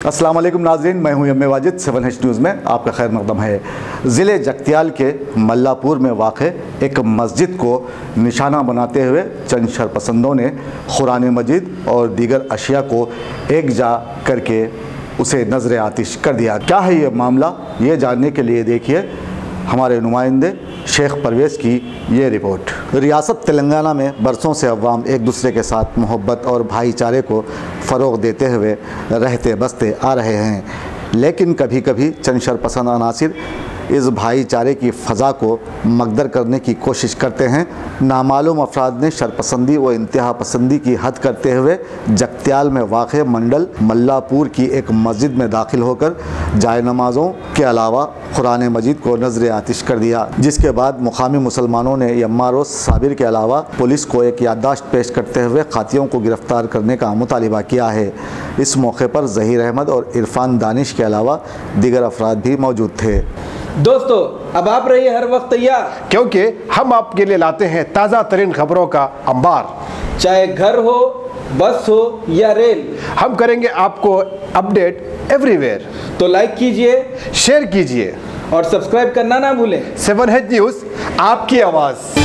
अस्सलाम वालेकुम नाज़रीन, मैं हूं M A Wajid. 7H news में आपका खैर मकदम है। ज़िले जगतियाल के मल्लापुर में वाक़े एक मस्जिद को निशाना बनाते हुए चंद शरपसंदों ने कुरान मजीद और दीगर अशिया को एक जा करके उसे नज़र आतिश कर दिया। क्या है ये मामला, ये जानने के लिए देखिए हमारे नुमाइंदे शेख परवेज़ की ये रिपोर्ट। रियासत तेलंगाना में बरसों से अवाम एक दूसरे के साथ मोहब्बत और भाईचारे को फ़रोग़ देते हुए रहते बसते आ रहे हैं, लेकिन कभी कभी चंद शरपसंद अनासिर इस भाईचारे की फ़ज़ा को मकदर करने की कोशिश करते हैं। नामालूम अफराद ने शरपसंदी व इंतहा पसंदी की हद करते हुए जगतियाल में वाक़ मंडल मल्लापुर की एक मस्जिद में दाखिल होकर जाय नमाज़ों के अलावा कुरान मजीद को नज़र आतिश कर दिया, जिसके बाद मुकामी मुसलमानों ने यम्मार साबिर के अलावा पुलिस को एक याददाश्त पेश करते हुए खातियों को गिरफ़्तार करने का मुतालिबा किया है। इस मौके पर ज़हीर अहमद और इरफान दानिश के अलावा दीगर अफराद भी मौजूद थे। दोस्तों, अब आप रहिए हर वक्त तैयार, क्योंकि हम आपके लिए लाते हैं ताज़ा तरीन खबरों का अंबार। चाहे घर हो, बस हो या रेल, हम करेंगे आपको अपडेट एवरीवेयर। तो लाइक कीजिए, शेयर कीजिए और सब्सक्राइब करना ना भूलें। 7H न्यूज़, आपकी आवाज़।